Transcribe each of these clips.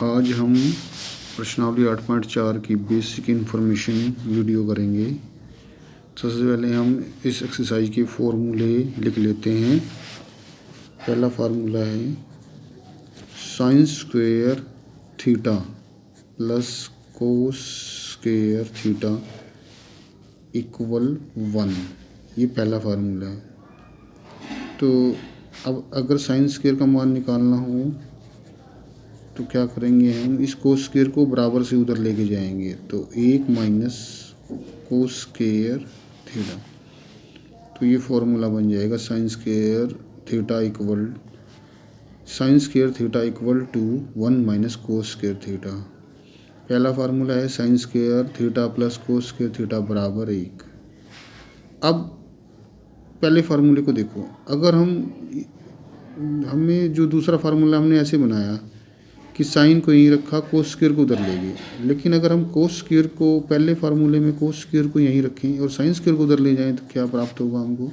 आज हम प्रश्नावली 8.4 की बेसिक इन्फॉर्मेशन वीडियो करेंगे। सबसे पहले हम इस एक्सरसाइज के फॉर्मूले लिख लेते हैं। पहला फार्मूला है sine square theta plus cos square theta equal 1। ये पहला फार्मूला है। तो अब अगर साइन स्क्वायर का मान निकालना हो तो क्या करेंगे, हम इस कोस स्क्वायर को बराबर से उधर लेके जाएंगे। तो 1 माइनस कोस स्क्वायर थीटा, तो ये फॉर्मूला बन जाएगा sine square theta equal to 1 minus cos square theta. पहला फार्मूला है sine square theta plus cos square theta बराबर 1। अब पहले फार्मूले को देखो, अगर हमें जो दूसरा फार्मूला हमने ऐसे बनाया कि साइन को यहीं रखा, कोस स्क्वायर को उधर ले गए। लेकिन अगर हम कोस स्क्वायर को पहले फार्मूले में कोस स्क्वायर को यहीं रखें और साइन स्क्वायर को उधर ले जाएं तो क्या प्राप्त होगा हमको,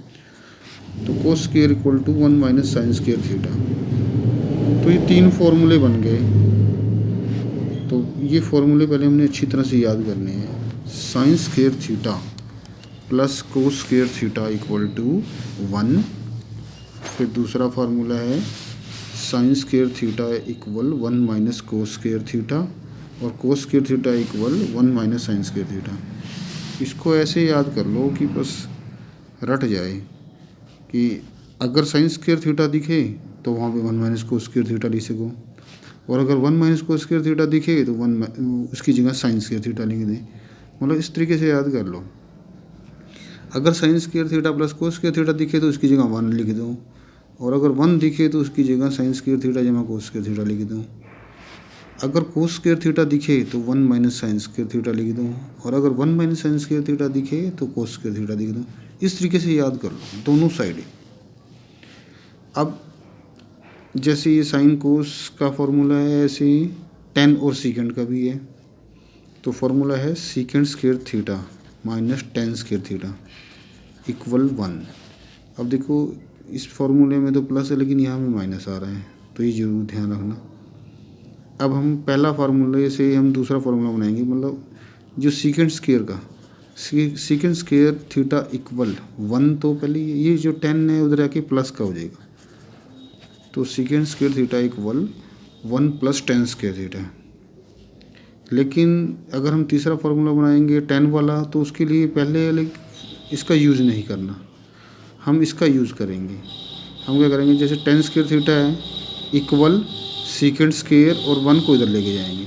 तो cos square equal to 1 minus sine square theta. तो ये तीन फार्मूले बन गए। तो ये फार्मूले पहले हमने अच्छी तरह से याद करने हैं। Sine square theta plus cos square theta equal to 1। फिर दूसरा फार्मूला है sine square theta equal 1 minus cos square theta और cos square theta equal 1 minus sine square theta. इसको ऐसे याद कर लो कि बस रट जाए कि अगर साइन स्क्वायर थीटा दिखे तो वहाँ पे 1 माइनस कोस स्क्वायर थीटा लिख सको, और अगर 1 माइनस कोस स्क्वायर थीटा दिखे तो उसकी जगह साइन स्क्वायर थीटा लिख दें। मतलब इस तरीके से याद कर लो। अगर sign square theta plus cos square theta दिखे तो उसकी जगह 1 लिख दो, और अगर 1 दिखे तो उसकी जगह साइन स्क्वायर थीटा जमा कोस स्क्वायर थीटा लिख दूँ। अगर कोस स्क्वायर थीटा दिखे तो 1 माइनस साइन स्क्वायर थीटा लिख दूँ, और अगर 1 माइनस साइन स्क्वायर थीटा दिखे तो कोस स्क्वायर थीटा लिख दूँ। इस तरीके से याद कर लो दोनों साइड। अब जैसे ये साइन कोस का फॉर्मूला है, ऐसे ही टेन और सीकेंड का भी है। तो फॉर्मूला है secant square theta minus tan square theta equal 1। अब देखो इस फॉर्मूले में तो प्लस है लेकिन यहाँ में माइनस आ रहा है, तो ये जरूर ध्यान रखना। अब हम पहला फार्मूले से हम दूसरा फार्मूला बनाएंगे। मतलब जो सीकेंड स्क्वायर का सीकेंड स्क्वायर थीटा इक्वल 1, तो पहले ये जो 10 है उधर आके प्लस का हो जाएगा। तो सीकेंड square theta equal 1 plus tan square theta. लेकिन अगर हम तीसरा फार्मूला बनाएंगे 10 वाला, तो उसके लिए पहले इसका यूज़ नहीं करना, हम इसका यूज़ करेंगे। हम क्या करेंगे, जैसे टेन स्क्वायर थीटा है इक्वल सीकेंड स्क्वायर और 1 को इधर लेके जाएंगे।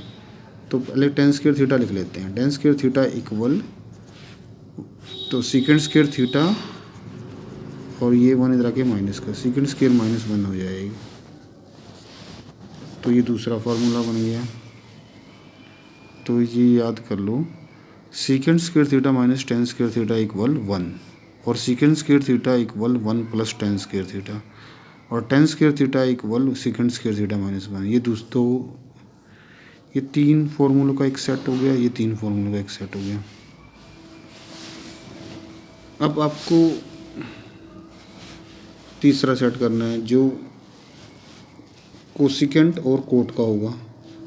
तो पहले टेन स्क्वायर थीटा लिख लेते हैं। टेन स्क्वायर थीटा इक्वल, तो सीकेंड स्क्वायर थीटा और ये 1 इधर आके माइनस का, सीकेंड स्क्वायर माइनस 1 हो जाएगी। तो ये दूसरा फार्मूला बन गया। तो ये याद कर लो, secant square theta minus tan square theta equal 1, और secant square theta equal 1 plus tan square theta, और tan square theta equal secant square theta minus 1। ये दोस्तों ये तीन फार्मूलों का एक सेट हो गया, ये तीन फार्मूलों का एक सेट हो गया। अब आपको तीसरा सेट करना है जो कोसिकेंट और कोट का होगा।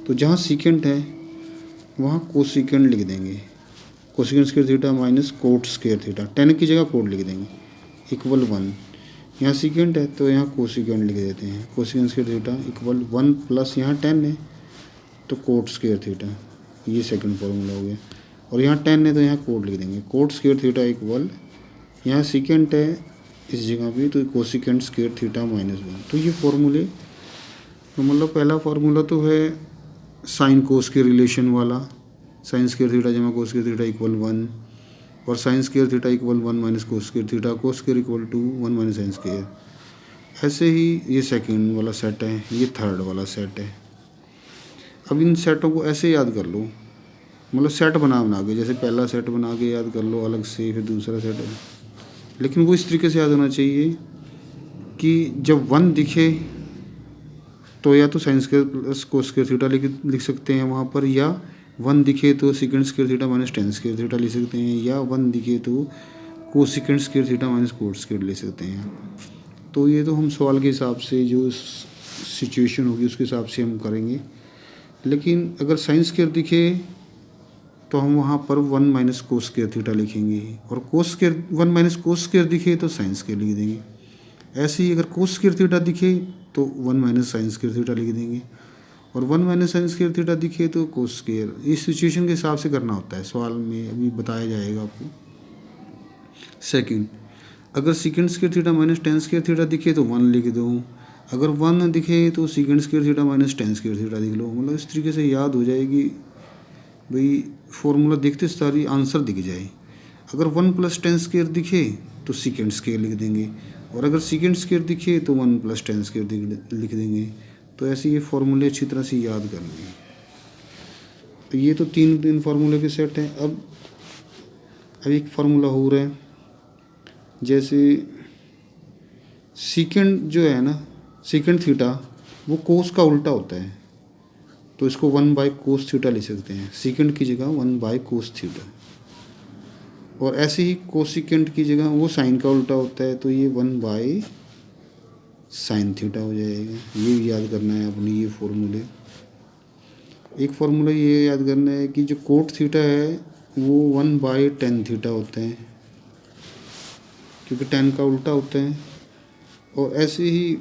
तो जहाँ सीकेंट है वहाँ कोसिकेंट लिख देंगे, cosecant square theta minus cot square theta, 10 की जगह कोट लिख देंगे इक्वल 1। यहाँ सीकेंट है तो यहाँ कोसिकेंट लिख देते हैं, cosecant square theta equal 1 plus यहाँ 10 है तो कोट स्क्वायर थीटा। ये सेकंड फार्मूला हो गया। और यहाँ 10 है तो यहाँ कोट लिख देंगे, कोट स्क्वायर थीटा इक्वल, यहाँ सीकेंट है इस जगह पे तो कोसिकेंट स्क्वायर थीटा माइनस 1। तो ये फार्मूले, तो मतलब पहला फार्मूला तो है साइन कोस के रिलेशन वाला, साइन स्क्वायर थीटा जमा कोस स्क्वायर थीटा इक्वल 1, और sine square theta equal 1 minus cos square theta, cos square equal to 1 minus sine square. ऐसे ही ये सेकंड वाला सेट है, ये थर्ड वाला सेट है। अब इन सेटों को ऐसे याद कर लो, मतलब सेट बना के, जैसे पहला सेट बना के याद कर लो अलग से, फिर दूसरा सेट है। लेकिन वो इस तरीके से याद होना चाहिए कि जब 1 दिखे तो या तो sine square plus cos square theta लिख सकते हैं वहाँ पर, या 1 दिखे तो सीकेंड square theta minus tan square theta लिख सकते हैं, या 1 दिखे तो cosecant square theta minus cot square लिख सकते हैं। तो ये तो हम सवाल के हिसाब से जो सिचुएशन होगी उसके हिसाब से हम करेंगे। लेकिन अगर साइन स्क्वायर दिखे तो हम वहाँ पर 1 माइनस कोस स्क्वायर थीटा लिखेंगे, और cos square 1 minus cos square दिखे तो साइन स्क्वायर लिख देंगे। ऐसे ही अगर कोस स्क्वायर थीटा दिखे तो 1 माइनस साइन स्क्वायर थीटा लिख देंगे, और 1 माइनस साइन स्क्वायर थीटा दिखे तो कोस स्क्वायर। इस सिचुएशन के हिसाब से करना होता है, सवाल में अभी बताया जाएगा आपको। सेकंड, अगर सीकेंड square theta minus tan square theta दिखे तो 1 लिख दो, अगर 1 दिखे तो सीकेंड square theta minus tan square theta लिख लो। मतलब इस तरीके से याद हो जाएगी भाई, फॉर्मूला देखते सारी आंसर दिख जाए। अगर 1 प्लस टेन स्क्वायर दिखे तो सीकेंड स्क्वायर लिख देंगे, और अगर सीकेंड स्क्वायर दिखे तो 1 प्लस टेन स्क्वायर लिख देंगे। तो ऐसे ये फॉर्मूले अच्छी तरह से याद कर लेंगे। तो ये तो तीन फार्मूले के सेट हैं। अब एक फार्मूला हो रहा है, जैसे सीकेंड जो है ना, सीकेंड थीटा वो कोस का उल्टा होता है, तो इसको 1 बाय कोस थीटा लिख सकते हैं। सीकेंड की जगह 1 बाय कोस थीटा, और ऐसे ही कोसिकेंड की जगह वो साइन का उल्टा होता है, तो ये 1 बाय साइन थीटा हो जाएगा। ये भी याद करना है अपनी ये फॉर्मूले। एक फार्मूला ये याद करना है कि जो कोट थीटा है वो 1 बाय टेन थीटा होता है, क्योंकि टेन का उल्टा होता है। और ऐसे ही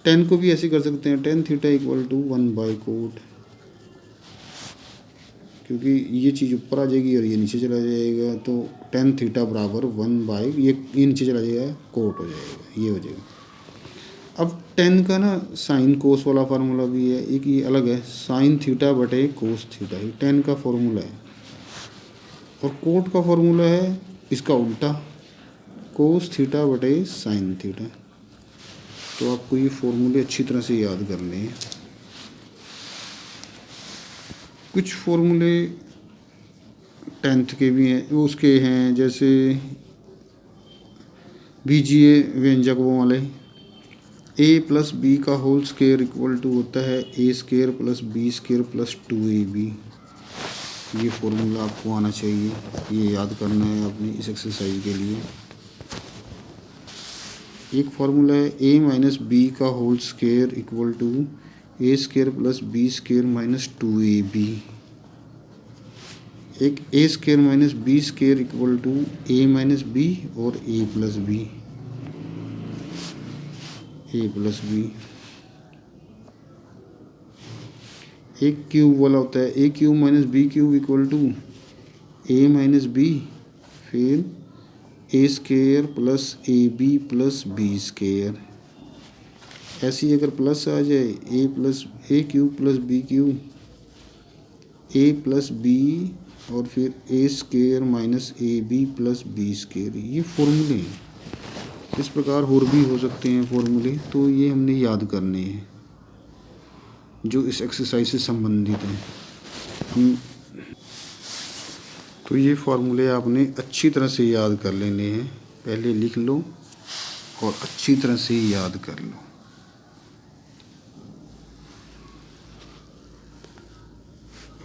टेन को भी ऐसे कर सकते हैं, tan theta equal to 1 by cot, क्योंकि ये चीज़ ऊपर आ जाएगी और ये नीचे चला जाएगा, तो टेन थीटा बराबर 1 बाय ये नीचे चला जाएगा, कोट हो जाएगा, ये हो जाएगा। अब टेन का ना साइन कोस वाला फार्मूला भी है, एक ये अलग है, साइन थीटा बटे कोस थीटा, ही टेन का फार्मूला है। और कोट का फार्मूला है इसका उल्टा, कोस थीटा बटे साइन थीटा। तो आपको ये फॉर्मूले अच्छी तरह से याद करने हैं। कुछ फॉर्मूले टेंथ के भी हैं, वो उसके हैं, जैसे बीजीए व्यंजक वो वाले, ए प्लस बी का होल स्क्वायर इक्वल टू होता है A square plus B square plus 2ab। ये फॉर्मूला आपको आना चाहिए, ये याद करना है अपनी इस एक्सरसाइज के लिए। एक फार्मूला है ए माइनस बी का whole square equal to A square plus B square minus 2ab। एक A square minus B square equal to A minus B और A plus B, A plus B. एक cube वाला होता है A cube minus B cube equal to A minus B, फिर A square plus A B plus B square. ऐसे ही अगर plus आ जाए A plus A cube plus B cube, A plus B और फिर A square minus A B plus B square. ये फॉर्मूले हैं। इस प्रकार और भी हो सकते हैं फॉर्मूले, तो ये हमने याद करने हैं जो इस एक्सरसाइज से संबंधित हैं। तो ये फार्मूले आपने अच्छी तरह से याद कर लेने हैं, पहले लिख लो और अच्छी तरह से याद कर लो।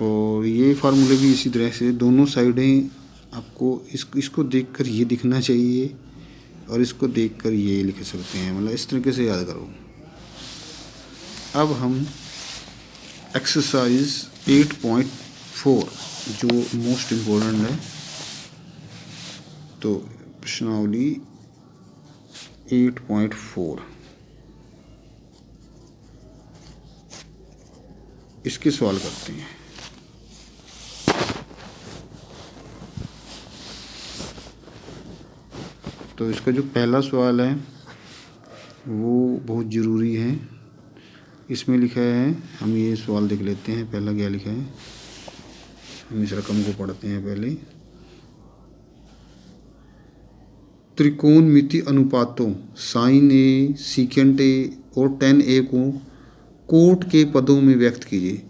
और ये फार्मूले भी इसी तरह से दोनों साइडें आपको इसको देखकर ये दिखना चाहिए और इसको देखकर ये लिख सकते हैं, मतलब इस तरीके से याद करो। अब हम एक्सरसाइज 8.4 जो मोस्ट इम्पोर्टेंट है, तो प्रश्नावली 8.4 इसके सवाल करते हैं। तो इसका जो पहला सवाल है वो बहुत ज़रूरी है। इसमें लिखा है, हम ये सवाल देख लेते हैं पहला क्या लिखा है। हम इस रकम को पढ़ते हैं पहले। त्रिकोणमिति अनुपातों साइन ए, सीकेंट ए और टेन ए को कोट के पदों में व्यक्त कीजिए।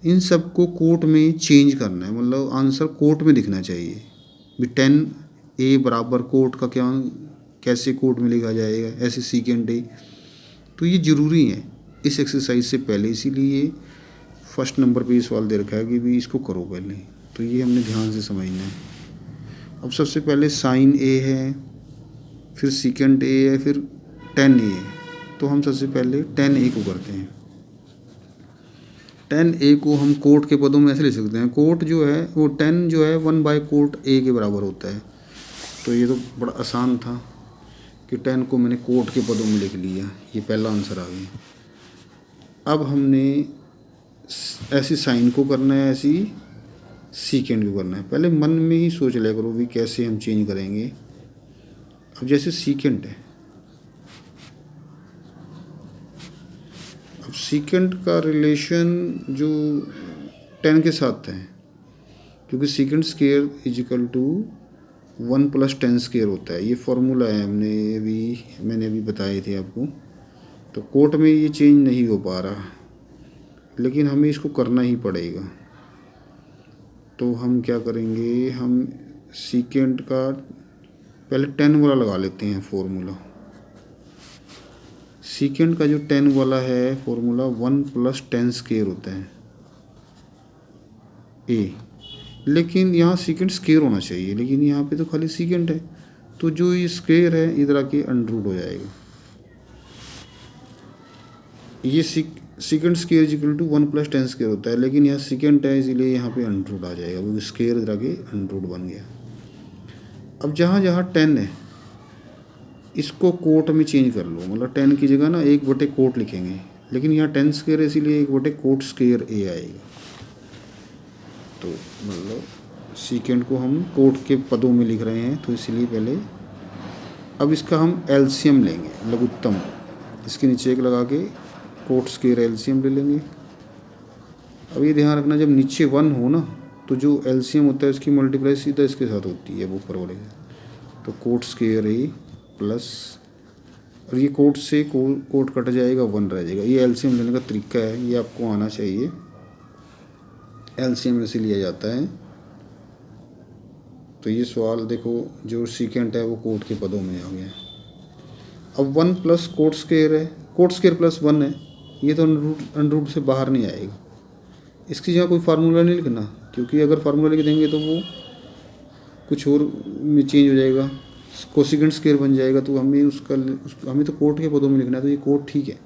इन सब को कोट में चेंज करना है, मतलब आंसर कोट में दिखना चाहिए। भी टेन ए बराबर कोट का क्या, कैसे कोट में लिखा जाएगा, ऐसे सीकेंट ए। तो ये ज़रूरी है इस एक्सरसाइज से पहले, इसीलिए फर्स्ट नंबर पे ये सवाल दे रखा है कि भी इसको करो पहले। तो ये हमने ध्यान से समझना है। अब सबसे पहले साइन ए है, फिर सीकेंट ए है, फिर टेन ए है। तो हम सबसे पहले टेन ए को करते हैं। tan a को हम कोट के पदों में ऐसे लिख सकते हैं, कोट जो है वो tan जो है 1/कोट a के बराबर होता है। तो ये तो बड़ा आसान था कि tan को मैंने कोट के पदों में लिख लिया, ये पहला आंसर आ गया। अब हमने ऐसी साइन को करना है, ऐसी सीकेंड को करना है। पहले मन में ही सोच लिया करो भी कैसे हम चेंज करेंगे। अब जैसे सीकेंड है, अब सीकेंड का रिलेशन जो tan के साथ है, क्योंकि secant square is equal to 1 + tan square होता है। ये फॉर्मूला है, मैंने अभी बताए थे आपको। तो कोट में ये चेंज नहीं हो पा रहा, लेकिन हमें इसको करना ही पड़ेगा। तो हम क्या करेंगे, हम सीकेंड का पहले tan वाला लगा लेते हैं फॉर्मूला। सीकेंड का जो tan वाला है फॉर्मूला 1 + tan स्क्वायर होता है a, लेकिन यहाँ सीकेंड स्क्वायर होना चाहिए, लेकिन यहाँ पे तो खाली सीकेंड है। तो जो ये स्क्वायर है इधर आके अंडर रूट हो जाएगा। ये secant square is equal to 1 + tan square होता है, लेकिन यहाँ सीकेंड है इसीलिए यहाँ पे अंडर रूट आ जाएगा, वो स्क्वायर इधर आके अंडर रूट बन गया। अब जहाँ जहाँ tan है इसको कोट में चेंज कर लो, मतलब tan की जगह ना 1/कोट लिखेंगे, लेकिन यहाँ tan स्क्वायर है इसीलिए 1/कोट स्क्वायर a आएगा। तो मतलब सीकेंड को हम कोट के पदों में लिख रहे हैं, तो इसलिए पहले अब इसका हम एलसीएम लेंगे, लघुत्तम। इसके नीचे एक लगा के कोट स्क्वायर एलसीएम ले लेंगे। अब ये ध्यान रखना, जब नीचे 1 हो ना तो जो एलसीएम होता है उसकी मल्टीप्लाई सीधा इसके साथ होती है, वो ऊपर वाले। तो कोट स्क्वायर a प्लस, और ये कोट से कोट कट जाएगा, 1 रह जाएगा। ये एलसीएम लेने का तरीका है, ये आपको आना चाहिए। एलसीएम ऐसे लिया जाता है। तो ये सवाल देखो, जो सीकेंड है वो कोट के पदों में आ गया। अब 1 + कोट स्क्वायर है, कोट स्क्वायर प्लस 1 है, ये तो अंडर रूट से बाहर नहीं आएगा। इसकी जगह कोई फार्मूला नहीं लिखना, क्योंकि अगर फार्मूला लिख देंगे तो वो कुछ और में चेंज हो जाएगा, कोसेकेंड स्क्वायर बन जाएगा। तो हमें हमें तो कोट के पदों में लिखना है, तो ये कोट ठीक है।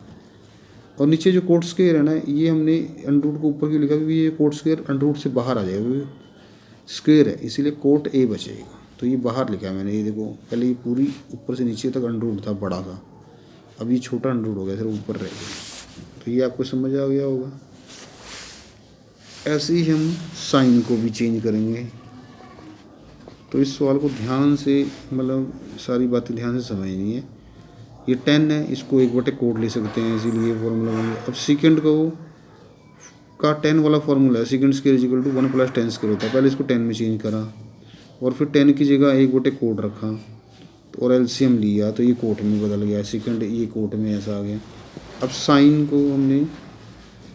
और नीचे जो कोट स्क्वायर है ना, ये हमने अंडर रूट को ऊपर क्यों लिखा, क्योंकि ये कोट स्क्वायर अंडर रूट से बाहर आ जाएगा, क्योंकि स्क्वायर है इसीलिए कोट a बचेगा। तो ये बाहर लिखा है मैंने, ये देखो पहले ये पूरी ऊपर से नीचे तक अंडर रूट था, बड़ा था, अब ये छोटा अंडर रूट हो गया, सिर्फ ऊपर रह गया। तो ये आपको समझ आ गया होगा। ऐसे ही हम साइन को भी चेंज करेंगे। तो इस सवाल को ध्यान से, मतलब सारी बातें ध्यान से समझनी है। ये tan है, इसको 1/कोट ले सकते हैं, इसीलिए फॉर्मूला बन गया। अब सीकेंड का tan वाला फॉर्मूला है, secant square is equal to 1 + tan square होता है। पहले इसको tan में चेंज करा, और फिर tan की जगह 1/कोट रखा, तो और एलसीएम लिया, तो ये कोट में बदल गया, सीकेंड ये कोट में ऐसा आ गया। अब साइन को हमने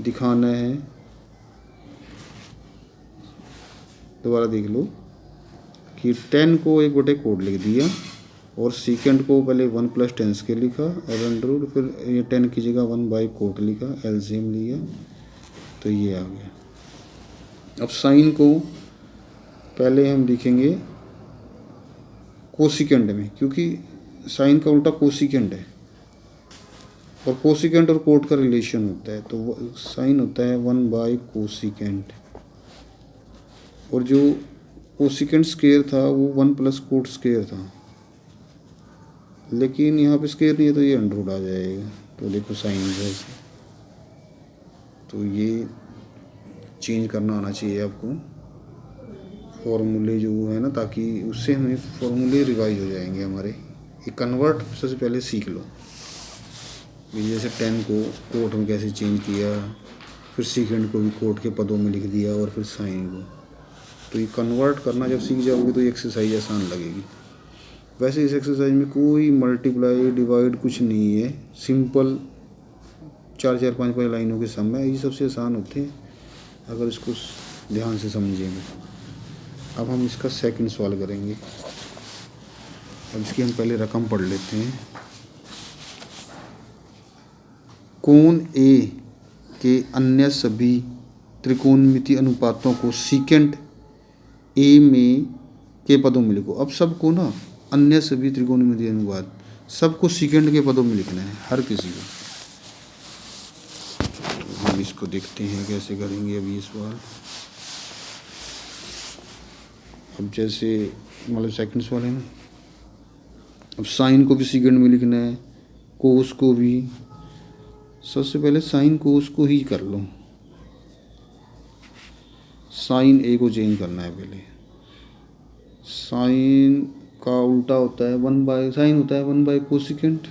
दिखाना है, दोबारा देख लो कि tan को 1/कोट लिख दिया, और सीकेंड को पहले 1 + tan स्क्वायर लिखा, और अंडर रूट, फिर ये tan की जगह 1/कोट लिखा, एलसीएम लिया, तो ये आ गया। अब साइन को पहले हम लिखेंगे कोसिकेंड में, क्योंकि साइन का उल्टा कोसिकेंड है, और कोसिकेंड और कोट का रिलेशन होता है। तो साइन होता है 1/कोसिकेंड, और जो कोसिकेंड स्क्वायर था वो 1 + कोट स्क्वायर था, लेकिन यहाँ पे स्क्वायर नहीं है तो ये अंडर रूट आ जाएगा। तो देखो साइन है, तो ये चेंज करना आना चाहिए आपको फॉर्मूले जो है ना, ताकि उससे हमें फॉर्मूले रिवाइज हो जाएंगे हमारे। ये कन्वर्ट सबसे पहले सीख लो, जैसे tan को कोट में कैसे चेंज किया, फिर सीकेंड को भी कोट के पदों में लिख दिया, और फिर साइन को। तो ये कन्वर्ट करना जब सीख जाओगे तो ये एक्सरसाइज आसान लगेगी। वैसे इस एक्सरसाइज में कोई मल्टीप्लाई डिवाइड कुछ नहीं है, सिंपल 4-4, 5-5 लाइनों के सम है, ये सबसे आसान होते हैं अगर इसको ध्यान से समझेंगे। अब हम इसका सेकंड सवाल करेंगे। अब इसकी हम पहले रकम पढ़ लेते हैं। कोण A के अन्य सभी त्रिकोणमितीय अनुपातों को सीकेंट A में के पदों में लिखो। अब सबको ना, अन्य सभी त्रिकोणमितीय अनुपात सबको सीकेंट के पदों में लिखना है, हर किसी को। हम इसको देखते हैं कैसे करेंगे अभी ये सवाल। अब जैसे मतलब सेकंड सवाल है ना, अब साइन को भी सेकंड में लिखना है, कोस को भी। सबसे पहले साइन कोस को ही कर लो, साइन ए को चेंज करना है पहले। साइन का उल्टा होता है वन बाय, साइन होता है वन बाय कोसिकेंट,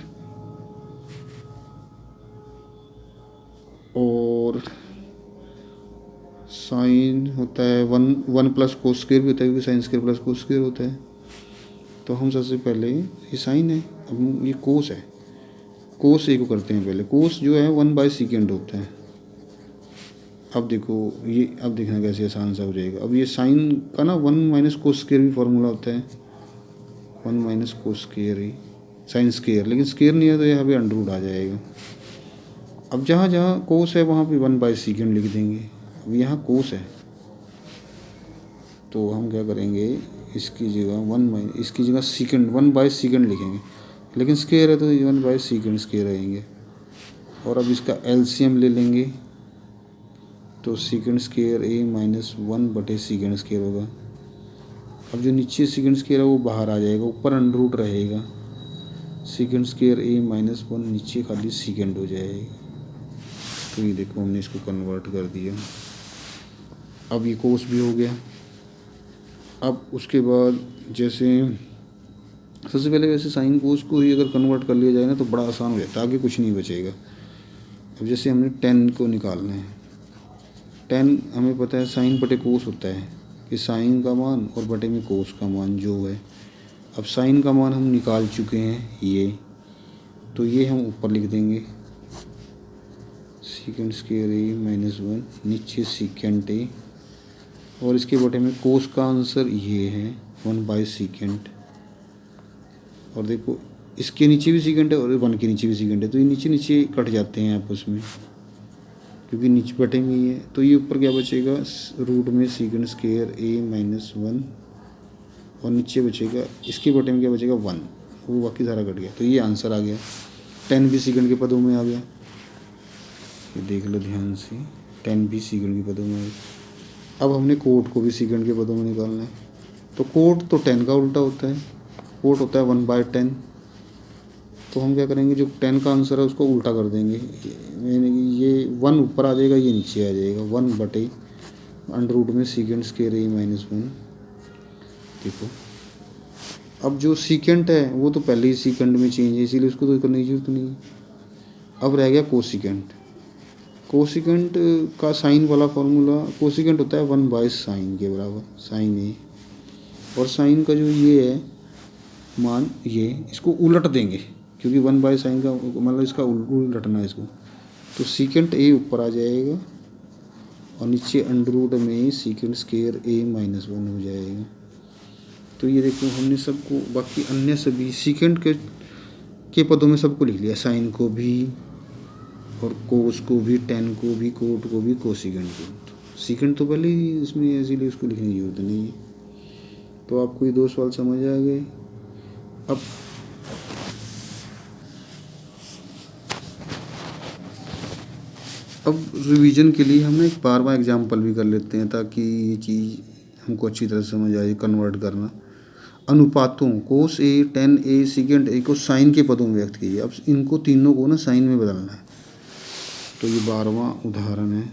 और साइन होता है वन प्लस कोस स्क्वायर भी होता है, क्योंकि sine square plus cos square होता है। तो हम सबसे पहले ये साइन है, अब ये कोस है, कोस ए को करते हैं पहले। कोस जो है वन बाय सेकेंड होता है। अब देखो ये, अब देखना कैसे आसान सा हो जाएगा। अब ये साइन का ना वन माइनस कोस स्क्वायर भी फार्मूला होता है, वन माइनस कोस स्क्वायर ही साइन स्क्वायर, लेकिन स्क्वायर नहीं है तो यहाँ पे अंडर रूट आ जाएगा। अब जहाँ जहाँ कोस है वहाँ पे वन बाय सेकेंड लिख देंगे। अब यहाँ कोस है तो हम क्या करेंगे, इसकी जगह इसकी जगह सेकेंड वन बाय सेकेंड लिखेंगे, लेकिन स्क्वायर है तो वन बाय सेकेंड स्क्वायर रहेंगे। और अब इसका एलसीएम ले लेंगे तो सेकेंड स्क्वायर ए माइनस वन बटे सेकेंड स्क्वायर होगा। अब जो नीचे सेकेंड स्क्वायर है वो बाहर आ जाएगा, ऊपर अंडर रूट रहेगा, सेकेंड स्क्वायर ए माइनस वन, नीचे खाली सेकेंड हो जाएगा। तो ये देखो हमने इसको कन्वर्ट कर दिया। अब ये कोस भी हो गया। अब उसके बाद जैसे सबसे पहले वैसे साइन कोस को ही अगर कन्वर्ट कर लिया जाए ना तो बड़ा आसान हो जाता है, आगे कुछ नहीं बचेगा। अब जैसे हमने 10 को निकालना है, 10 हमें पता है साइन बटे कोस होता है कि साइन का मान और बटे में कोस का मान जो है। अब साइन का मान हम निकाल चुके हैं ये, तो ये हम ऊपर लिख देंगे सेकेंड स्क्वायर ए माइनस वन, नीचे सेकेंड ए, और इसके बटे में कोस का आंसर ये है वन बाय सेकेंड। और देखो इसके नीचे भी सेकेंड है और वन के नीचे भी सेकेंड है, तो ये नीचे नीचे कट जाते हैं आपस में क्योंकि नीचे बटे में ही है। तो ये ऊपर क्या बचेगा, रूट में सेकेंड स्क्वायर ए माइनस वन, और नीचे बचेगा इसके बटे में क्या बचेगा वन, वो बाकी सारा कट गया। तो ये आंसर आ गया। 10 भी सेकेंड के पदों में आ गया, ये देख लो ध्यान से, 10 भी सेकेंड के पदों में आ गया। अब हमने कोट को भी सेकेंड के पदों में निकालना है। तो कोट तो 10 का उल्टा होता है, कोट होता है 1/10। तो हम क्या करेंगे, जो 10 का आंसर है उसको उल्टा कर देंगे, यानी कि ये 1 ऊपर आ जाएगा, ये नीचे आ जाएगा, 1 बटे अंडर रूट में सेकेंड स्क्वायर ए माइनस वन। देखो अब जो सीकेंट है वो तो पहले ही सीकेंड में चेंज है, इसीलिए उसको तो करने की जरूरत नहीं है। अब रह गया कोसिकेंट। कोसिकेंट का साइन वाला फार्मूला, कोसिकेंट होता है 1 बाय साइन के बराबर, साइन ए, और साइन का जो ये है मान, ये इसको उलट देंगे क्योंकि 1 बाय साइन का मतलब इसका उलटना है इसको। तो सीकेंट ए ऊपर आ जाएगा और नीचे अंडर रूट में सीकेंट स्क्वायर ए माइनस वन हो जाएगा। तो ये देखो हमने सबको, बाकी अन्य सभी सीकेंट के पदों में सबको लिख लिया, साइन को भी और कोस को भी, 10 को भी, कोट को भी, कोसिकेंट को। सीकेंट तो पहले ही इसमें है, इसीलिए उसको लिखने की जरूरत नहीं है। तो आपको ये 2 सवाल समझ आ गए। अब रिवीजन के लिए हम एक बार एग्जाम्पल भी कर लेते हैं ताकि ये चीज़ हमको अच्छी तरह समझ आए। कन्वर्ट करना अनुपातों कोस ए, 10 ए, सेकेंड ए को साइन के पदों में व्यक्त कीजिए। अब इनको तीनों को ना साइन में बदलना है। तो ये 12वां उदाहरण है।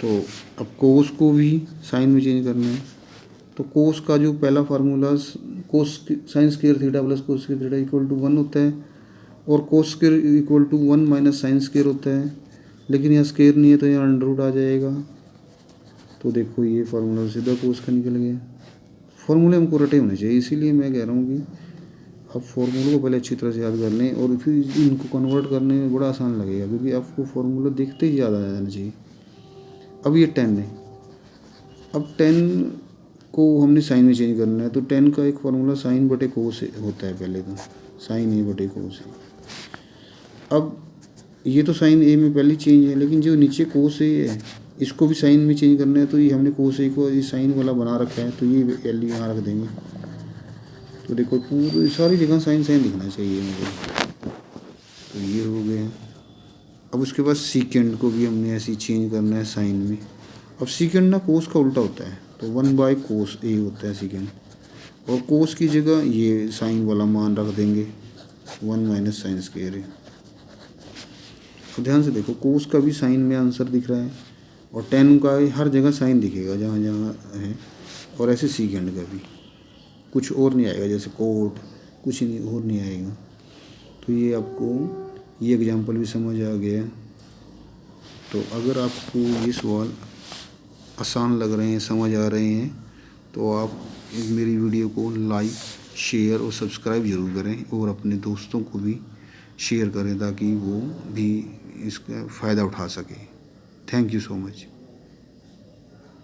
तो अब कोस को भी साइन में चेंज करना है। तो कोस का जो पहला formula cos sine square theta plus cos square theta equal to 1 होता है, और cos square equal to 1 minus sine square होता है, लेकिन यहाँ स्क्वायर नहीं है तो यहाँ अंडर रूट आ जाएगा। तो देखो ये फार्मूला सीधा कोस का निकल गया। फार्मूले हमको रटे होने चाहिए, इसीलिए मैं कह रहा हूँ कि आप फार्मूले को पहले अच्छी तरह से याद कर लें और फिर इनको कन्वर्ट करने में बड़ा आसान लगेगा, क्योंकि आपको फार्मूला देखते ही याद आ जाना चाहिए। अब ये 10 है, अब 10 को हमने साइन में चेंज करना है। तो 10 का एक फार्मूला साइन बटे कोस होता है, पहले तो साइन ए बटे कोस है। अब ये तो साइन ए में पहले चेंज है, लेकिन जो नीचे कोस ए है इसको भी साइन में चेंज करना है। तो ये हमने कोस ए को ये साइन वाला बना रखा है, तो ये एल यहाँ रख देंगे। तो देखो पूरी सारी जगह साइन साइन लिखना चाहिए मुझे। तो ये हो गया। अब उसके बाद सीकेंड को भी हमने ऐसे ही चेंज करना है साइन में। अब सीकेंड ना कोस का उल्टा होता है, तो 1/cos A होता है सीकेंड, और कोस की जगह ये साइन वाला मान रख देंगे 1 - sin स्क्वायर A। तो ध्यान से देखो, कोस का भी साइन में आंसर दिख रहा है, और टेन का हर जगह साइन दिखेगा जहाँ जहाँ है, और ऐसे सीकेंड का भी कुछ और नहीं आएगा, जैसे कोट कुछ नहीं और नहीं आएगा। तो ये आपको ये एग्जांपल भी समझ आ गया। तो अगर आपको ये सवाल आसान लग रहे हैं, समझ आ रहे हैं, तो आप मेरी वीडियो को लाइक, शेयर और सब्सक्राइब ज़रूर करें, और अपने दोस्तों को भी शेयर करें ताकि वो भी इसका फ़ायदा उठा सकें। Thank you so much.